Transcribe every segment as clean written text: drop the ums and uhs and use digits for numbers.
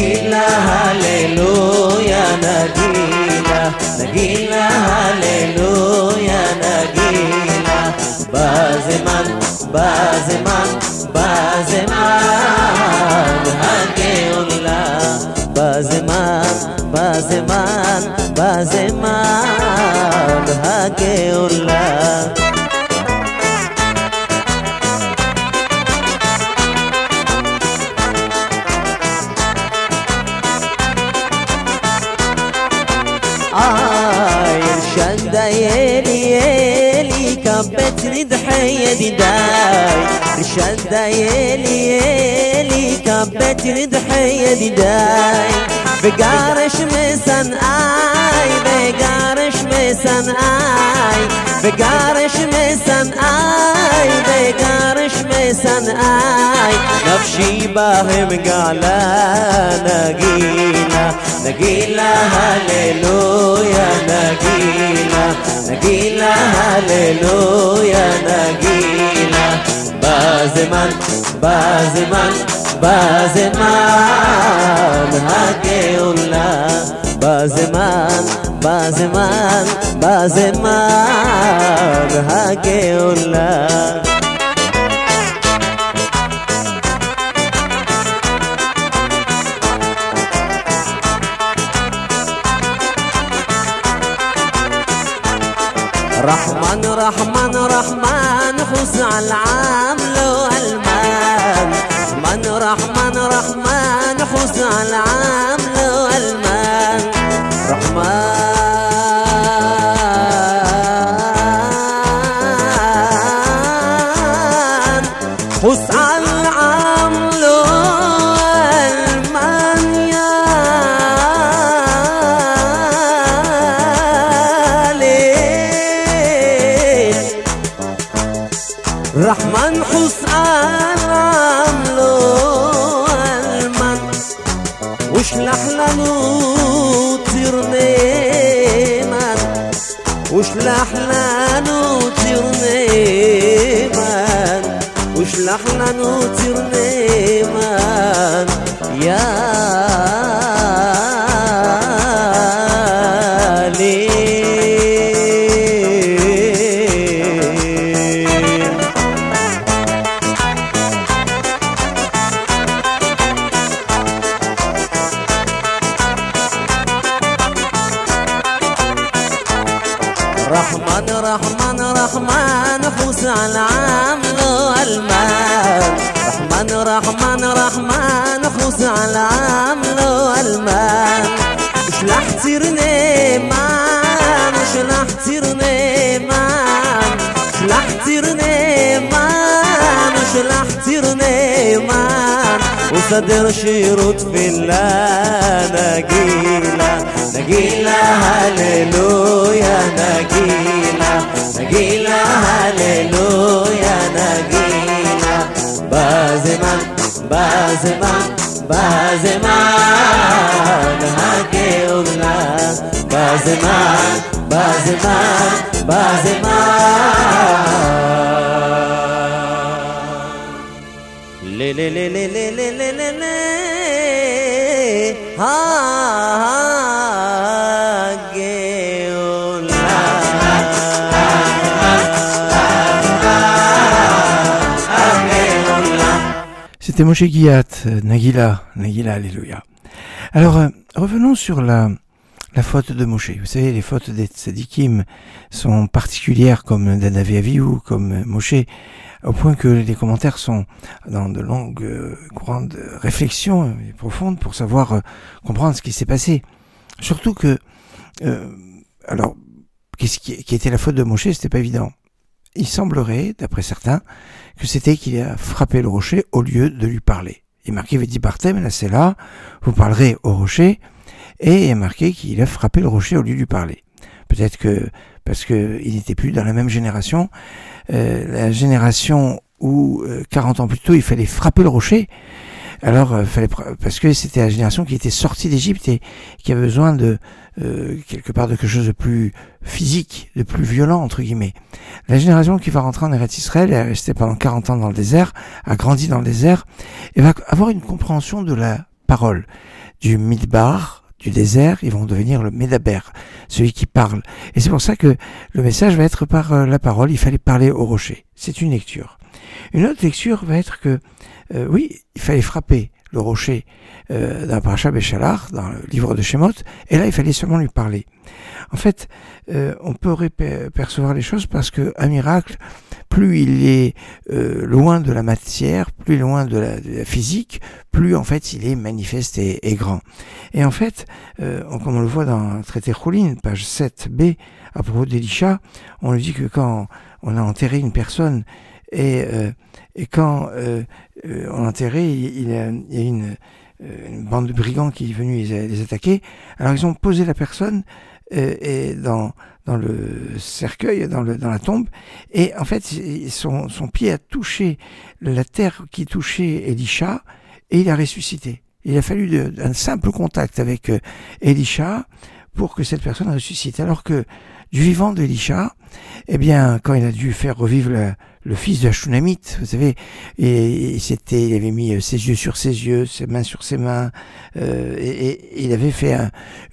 נגילה הללויה נגילה נגילה הללויה נגילה בזמן בזמן בזמן הגאולה בזמן בזמן בזמן הגאולה شداي يلي يلي كبتني ضحية داي شداي يلي يلي كبتني ضحية داي بقارش مسن اي بقارش مسن اي بقارش مسن اي بقارش مسن اي نفسي باهم قالا نقيلة نقيلة هاليلويا نقيلة نقيلة هاليلويا نقيلة بازمان بازمان بازمان هاجيولا بازمان بازمان بازمان هاجيولا رحمن رحمن رحمن خص على العامل والمان رحمن رحمن رحمن خص على العامل والمان رحمن خص على العامل والمان يا رحمن حسن عملو المن وش لحلانو ترنيمان وش لحلانو ترنيمان وش لحلانو ترنيمان يا رحمن رحمن رحمن حوس على العامل والمان رحمن رحمن رحمن حوس على العامل والمان مش لحترني مان مش لحترني مان مش لحترني مان مش لحترني مان وصدر شيروت في الله نجيلة نجيلة هاليلويا نجيلة نجيلة هاليلويا نجيلة بازمان بازمان بازمان هاجيولا بازمان بازمان بازمان لي لي لي لي لي لي لي لي ها C'était Moshe Guillat, Nagila, Nagila, Alléluia. Alors, revenons sur la faute de Moshe. Vous savez, les fautes des tzadikim sont particulières comme Dadav et Avihu, comme Moshe, au point que les commentaires sont dans de longues, grandes réflexions profondes pour savoir comprendre ce qui s'est passé. Surtout que, alors, qu'est-ce qui était la faute de Moshe, c'était pas évident. Il semblerait, d'après certains, que c'était qu'il a frappé le rocher au lieu de lui parler. Il est marqué Vedi Partem, là c'est là, vous parlerez au rocher, et il est marqué qu'il a frappé le rocher au lieu de lui parler. Peut-être que, parce qu'il n'était plus dans la même génération, la génération où 40 ans plus tôt il fallait frapper le rocher, alors parce que c'était la génération qui était sortie d'Égypte et qui avait besoin de quelque part de quelque chose de plus physique, de plus violent entre guillemets. La génération qui va rentrer en Eretz Israël, elle est restée pendant 40 ans dans le désert, a grandi dans le désert, et va avoir une compréhension de la parole. Du midbar, du désert, ils vont devenir le médaber, celui qui parle. Et c'est pour ça que le message va être par la parole, il fallait parler au rocher. C'est une lecture. Une autre lecture va être que, oui, il fallait frapper le rocher dans la Parashat Béchalach, dans le livre de Shemot, et là, il fallait seulement lui parler. En fait, on peut percevoir les choses parce qu'un miracle, plus il est loin de la matière, plus loin de la physique, plus en fait il est manifeste et grand. Et en fait, comme on le voit dans le traité Choulin, page 7b, à propos d'Elisha, on lui dit que quand on a enterré une personne et quand on l'a enterré, il y a une bande de brigands qui est venue les attaquer. Alors ils ont posé la personne et dans le cercueil, dans la tombe, et en fait son pied a touché la terre qui touchait Elisha et il a ressuscité. Il a fallu un simple contact avec Elisha pour que cette personne ressuscite. Alors que du vivant d'Elisha, eh bien, quand il a dû faire revivre le fils de la Shunamite, vous savez, il avait mis ses yeux sur ses yeux, ses mains sur ses mains, et il avait fait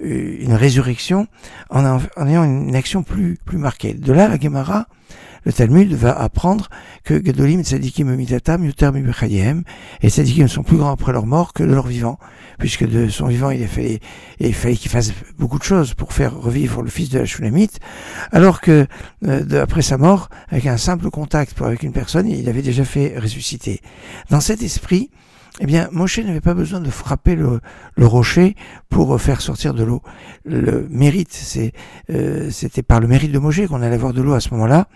une résurrection en ayant une action plus marquée. De là, la Gemara, le Talmud va apprendre que Gedolim Tzadikim Midatam Yoter Mibechayem, et Tzadikim sont plus grands après leur mort que de leur vivant, puisque de son vivant il fallait qu'il fasse beaucoup de choses pour faire revivre le fils de la Shunamite, alors que après sa mort, avec un simple contact avec une personne, il avait déjà fait ressusciter. Dans cet esprit, eh bien, Moshe n'avait pas besoin de frapper le rocher pour faire sortir de l'eau. Le mérite, c'était par le mérite de Moshe qu'on allait avoir de l'eau à ce moment-là.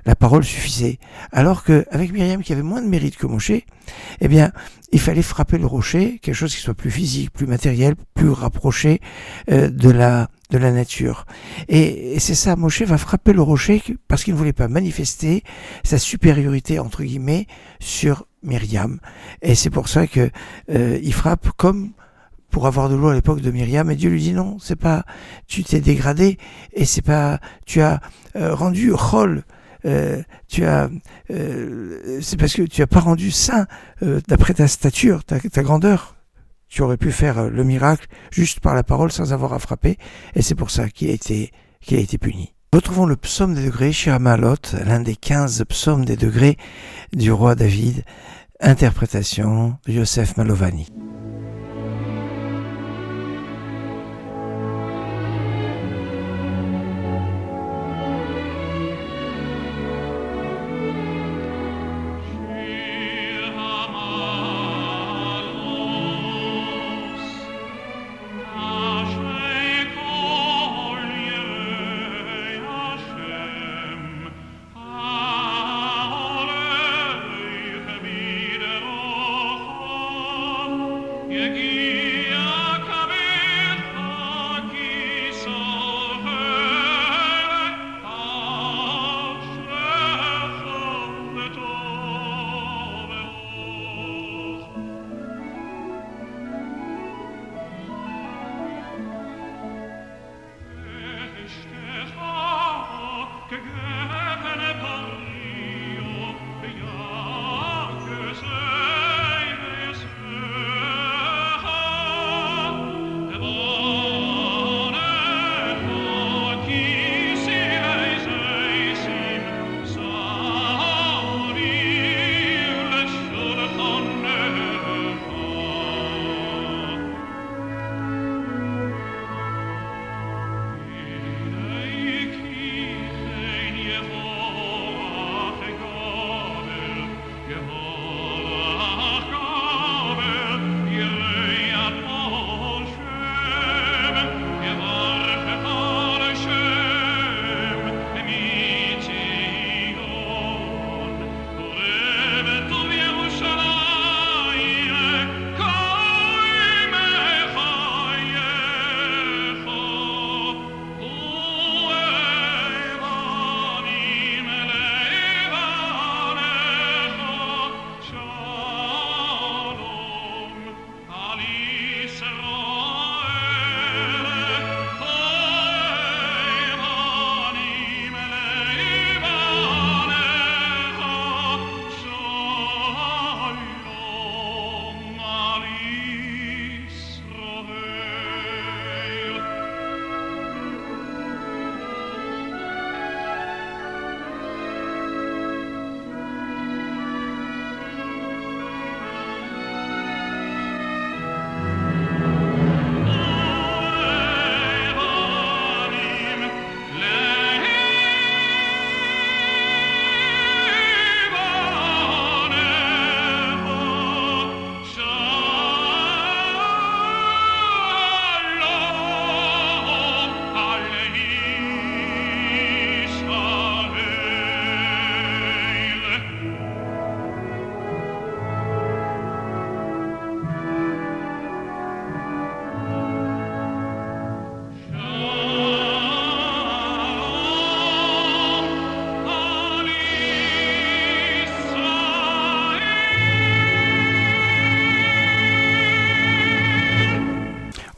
La parole suffisait. Alors qu'avec Myriam, qui avait moins de mérite que Moshe, eh bien, il fallait frapper le rocher, quelque chose qui soit plus physique, plus matériel, plus rapproché de la nature. Et c'est ça, Moshe va frapper le rocher parce qu'il ne voulait pas manifester sa supériorité, entre guillemets, sur Myriam. Et c'est pour ça que il frappe comme pour avoir de l'eau à l'époque de Myriam. Et Dieu lui dit non, c'est pas, tu t'es dégradé et c'est pas, tu as rendu chol. C'est parce que tu as pas rendu saint d'après ta stature, ta grandeur. Tu aurais pu faire le miracle juste par la parole sans avoir à frapper, et c'est pour ça qu'il a été puni. Retrouvons le psaume des degrés, Shir Ma'alot, l'un des 15 psaumes des degrés du roi David, interprétation de Yosef Malovani.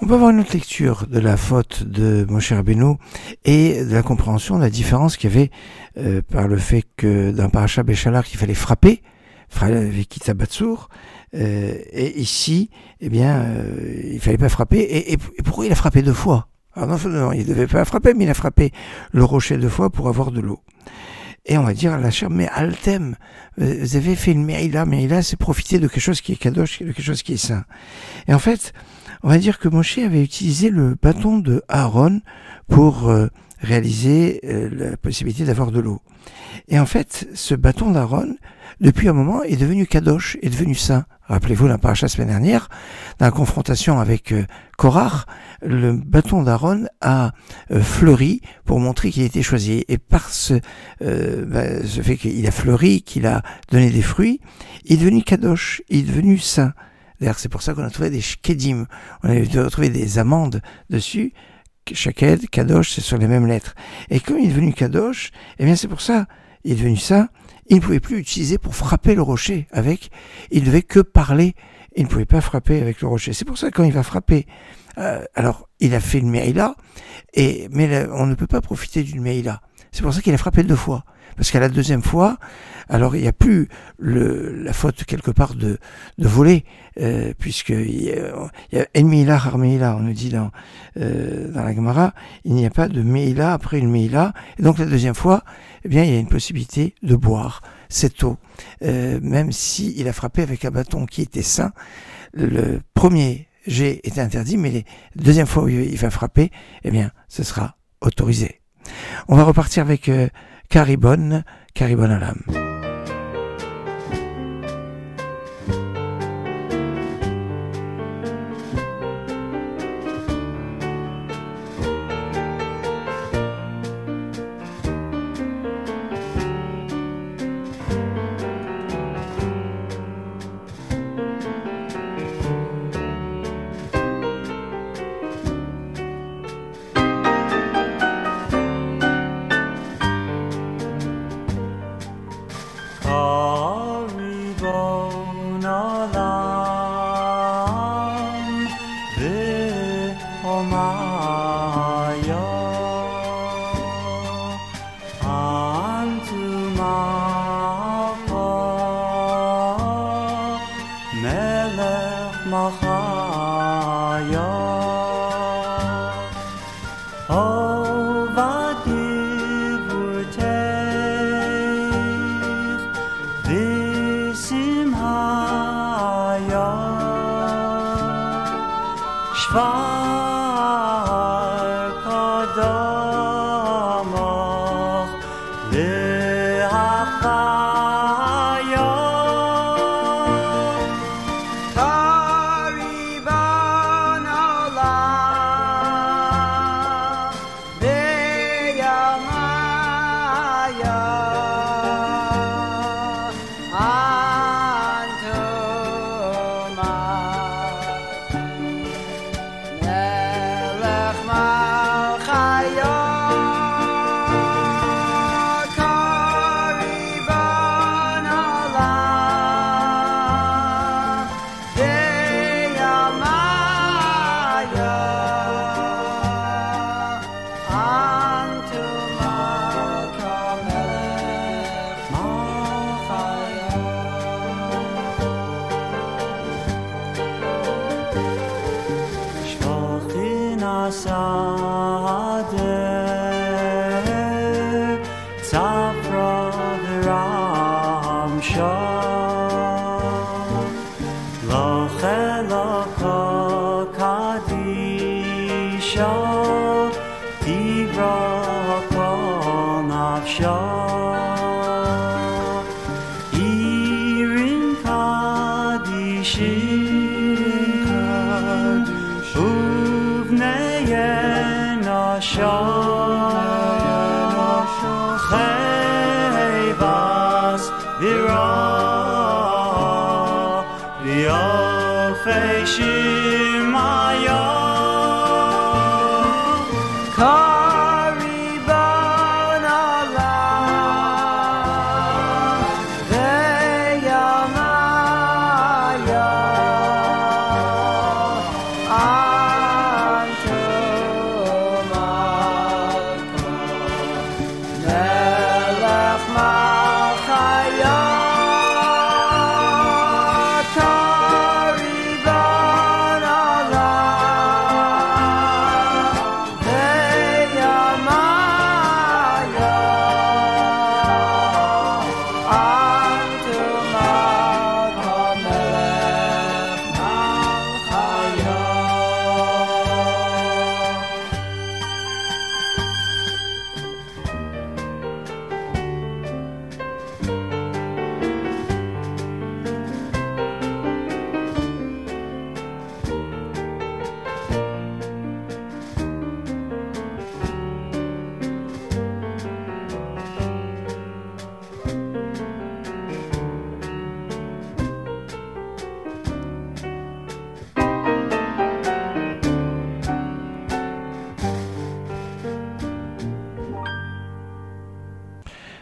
peut avoir une autre lecture de la faute de Moshe Rabbeinu et de la compréhension de la différence qu'il y avait par le fait que dans Parashat Béchalar, il fallait frapper, avec Kitzabatsur, et ici, eh bien, il fallait pas frapper. Et pourquoi il a frappé 2 fois? Alors non, il devait pas frapper, mais il a frappé le rocher 2 fois pour avoir de l'eau. Et on va dire à la chair, mais Altem, vous avez fait une Meïla, c'est profiter de quelque chose qui est kadosh, de quelque chose qui est saint. Et en fait, on va dire que Moshe avait utilisé le bâton de Aaron pour réaliser la possibilité d'avoir de l'eau. Et en fait, ce bâton d'Aaron, depuis un moment, est devenu kadosh, est devenu saint. Rappelez-vous, la paracha la semaine dernière, dans la confrontation avec Korach, le bâton d'Aaron a fleuri pour montrer qu'il était choisi. Et par ce fait qu'il a fleuri, qu'il a donné des fruits, il est devenu kadosh, il est devenu saint. D'ailleurs, c'est pour ça qu'on a trouvé des shkedim, on a retrouvé des amandes dessus. Shaked, kadosh, c'est sur les mêmes lettres. Et comme il est devenu kadosh, eh bien c'est pour ça, il est devenu saint. Il ne pouvait plus utiliser pour frapper le rocher avec, il ne devait que parler, il ne pouvait pas frapper avec le rocher. C'est pour ça que quand il va frapper, alors il a fait une Meïla, mais on ne peut pas profiter d'une Meïla. C'est pour ça qu'il a frappé 2 fois. Parce qu'à la 2e fois, alors il n'y a plus la faute quelque part de voler, puisque il y a El Meïla, Har Meïla, on nous dit dans la Gemara, il n'y a pas de Meïla après une Meïla, et donc la 2e fois, eh bien il y a une possibilité de boire cette eau, même s'il a frappé avec un bâton qui était saint. Le premier jet était interdit, mais la 2e fois où il va frapper, eh bien ce sera autorisé. On va repartir avec Karibon Alam.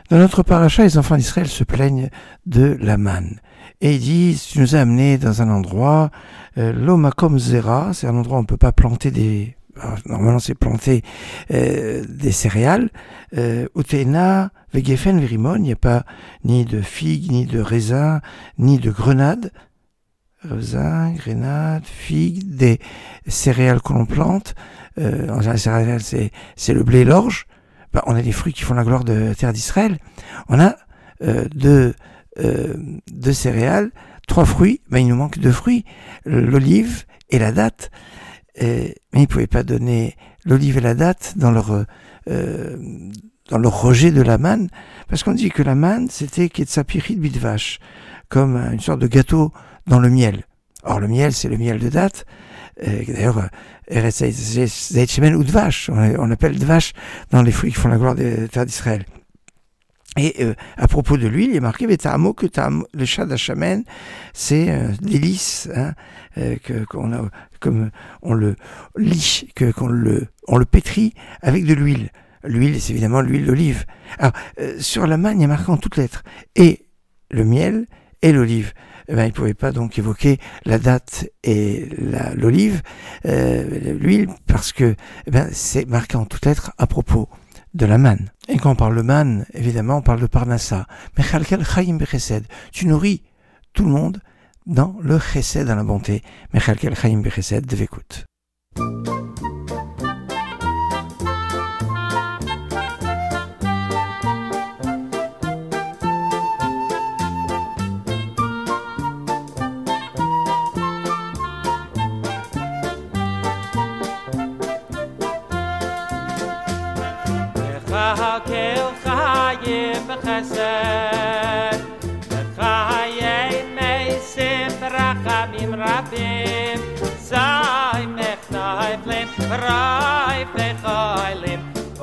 Dans notre paracha, les enfants d'Israël se plaignent de la manne. Et ils disent, tu nous as amenés dans un endroit, l'Omakom Zera, c'est un endroit où on ne peut pas planter des... Alors, normalement, c'est planter des céréales. Utena, Vegefen, Verimon, il n'y a pas ni de figues, ni de raisins, ni de grenades. Raisins, grenades, figues, des céréales que l'on plante. En général, les céréales, c'est le blé et l'orge. Ben, on a des fruits qui font la gloire de la terre d'Israël. On a deux céréales, 3 fruits. Ben, il nous manque 2 fruits, l'olive et la date. Mais ils ne pouvaient pas donner l'olive et la date dans leur rejet de la manne, parce qu'on dit que la manne, c'était ketsapirit bidvash, comme une sorte de gâteau dans le miel. Or, le miel, c'est le miel de date. D'ailleurs, ou dvash, on appelle dvash dans les fruits qui font la gloire des terres d'Israël. Et à propos de l'huile, il est marqué Vetamo que le shad hachamen, c'est l'hélice, hein, qu'on a, comme on le lit, qu'on le pétrit avec de l'huile. L'huile, c'est évidemment l'huile d'olive. Alors, sur la manne, il y a marqué en toutes lettres et le miel et l'olive. Eh ben, il ne pouvait pas donc évoquer la date et l'olive, l'huile, parce que c'est marqué en toutes lettres à propos de la manne. Et quand on parle de manne, évidemment, on parle de parnassa. Mechalkel chayim bechesed. Tu nourris tout le monde dans le chesed, dans la bonté. Mechalkel chayim bechesed, devekut. Kel chayim b'chesed, b'chayim meisim b'rachamim rabim, zay mechnaiflim b'ray fechaylim, o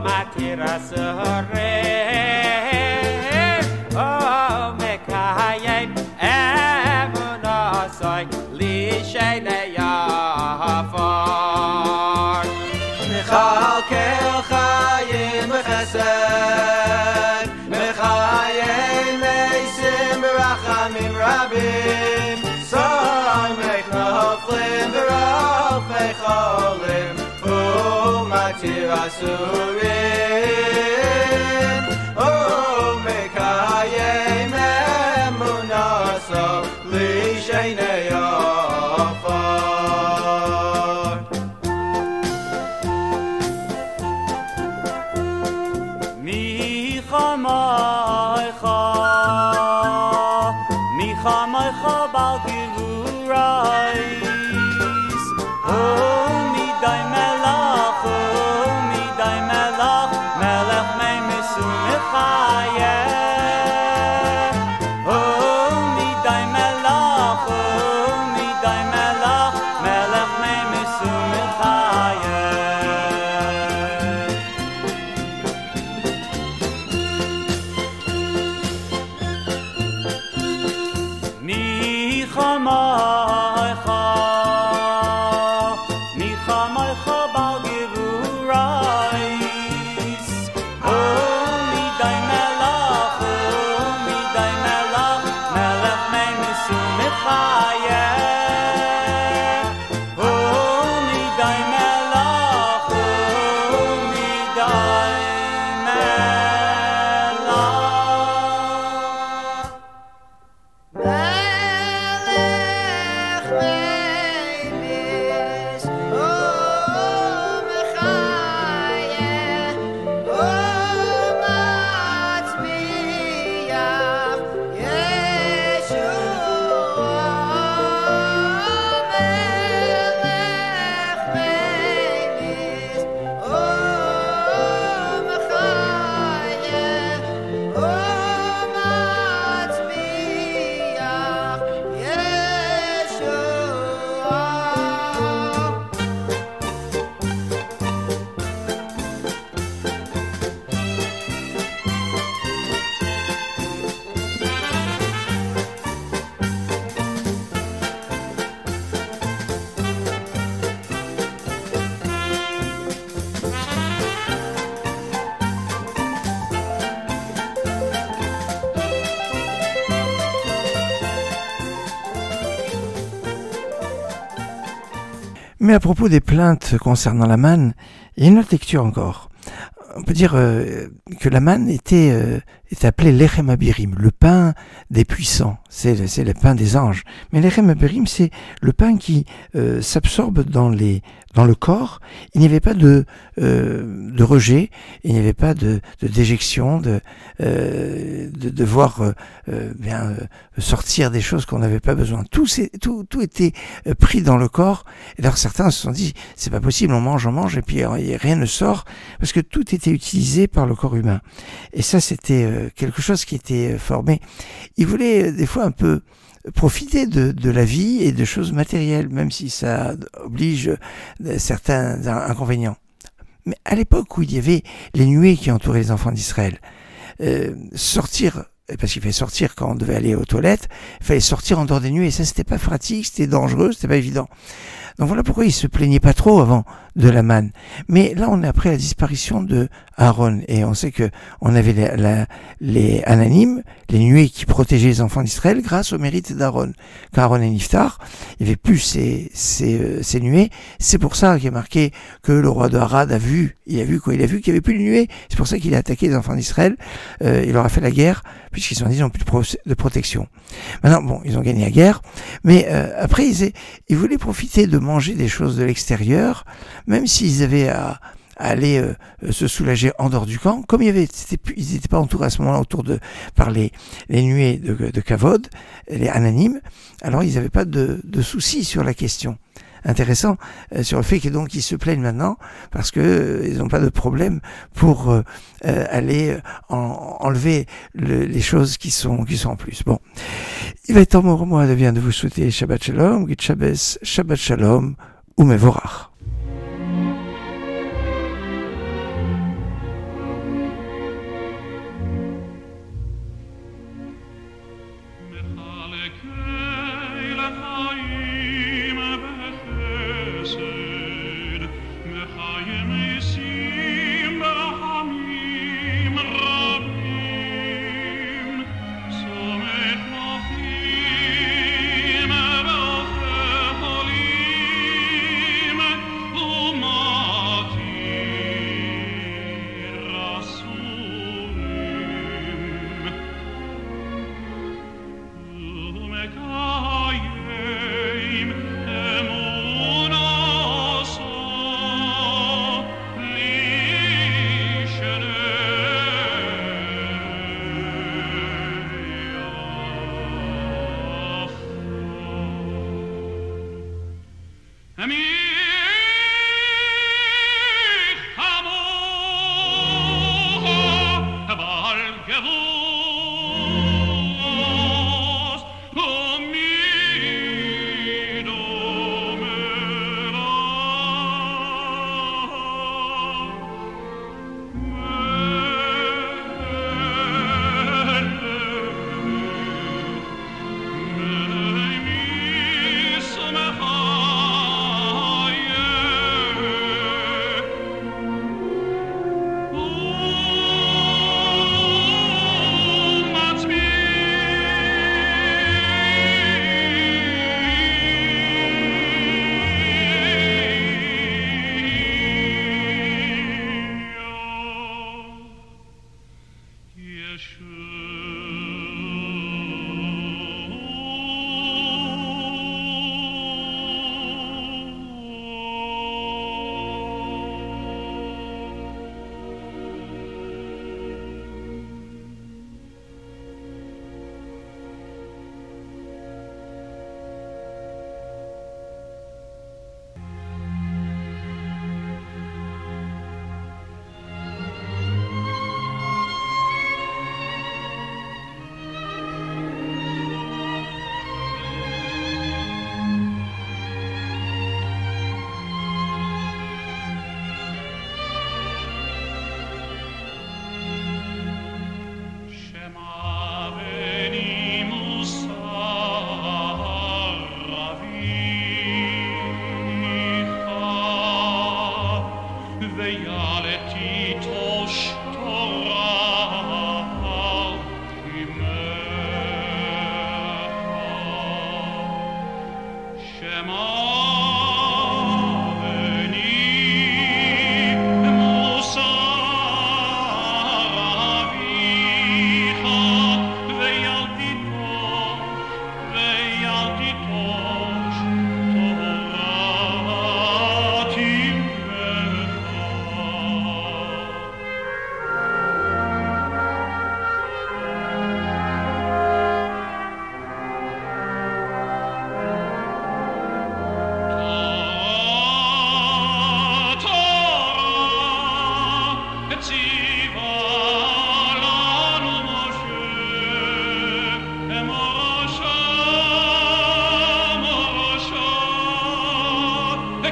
matir asurim, o mekayim emunasai lishay neyafar. Kel chayim b'chesed, b'chayim meisim b'rachamim rabim, samech naflim b'rafei cholim, u'matir asurim, u'mekayim emunaso lishay neyafar. Micha bal givurais, midai melach, melech mei misu mechayeh. Midai melach, melech mei misu mechayeh. Mais à propos des plaintes concernant la manne, il y a une autre lecture encore. On peut dire que la manne est appelée lechem abirim, le pain des puissants, c'est le pain des anges. Mais lechem abirim, c'est le pain qui s'absorbe dans le corps. Il n'y avait pas de rejet, il n'y avait pas de déjection, de voir sortir des choses qu'on n'avait pas besoin. Tout était pris dans le corps. Et alors certains se sont dit, c'est pas possible, on mange, et puis rien ne sort, parce que tout était utilisé par le corps humain. Et ça, c'était quelque chose qui était formé. Ils voulaient des fois un peu profiter de la vie et de choses matérielles, même si ça oblige certains inconvénients. Mais à l'époque où il y avait les nuées qui entouraient les enfants d'Israël, sortir, parce qu'il fallait sortir quand on devait aller aux toilettes, il fallait sortir en dehors des nuées, et ça c'était pas pratique, c'était dangereux, c'était pas évident. Donc voilà pourquoi ils se plaignaient pas trop avant de la manne. Mais là, on est après la disparition de Aaron, et on sait que on avait les ananimes, les nuées qui protégeaient les enfants d'Israël grâce au mérite d'Aaron. Quand Aaron est niftar, il n'y avait plus ces nuées. C'est pour ça qu'il est marqué que le roi de Harad a vu qu'il n'y avait plus de nuées. C'est pour ça qu'il a attaqué les enfants d'Israël. Il leur a fait la guerre, puisqu'ils se sont dit qu'ils n'ont plus de protection. Maintenant, bon, ils ont gagné la guerre, mais après, ils voulaient profiter de manger des choses de l'extérieur, même s'ils avaient à aller se soulager en dehors du camp, comme ils n'étaient pas entourés à ce moment-là par les nuées de Kavod, les ananimes, alors ils n'avaient pas de soucis sur la question. Intéressant sur le fait que donc ils se plaignent maintenant parce que ils n'ont pas de problème pour aller enlever les choses qui sont en plus. Bon, il va être temps pour moi de vous souhaiter Shabbat Shalom, Git Shabbos, Shabbat Shalom, ou Mevorach. Shema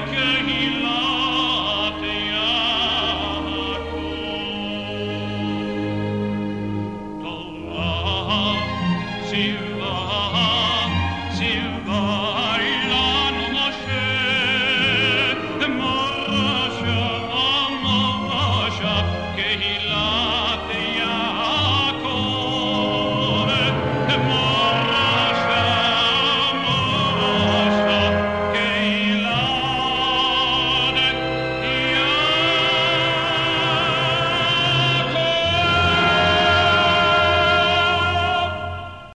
recueilli la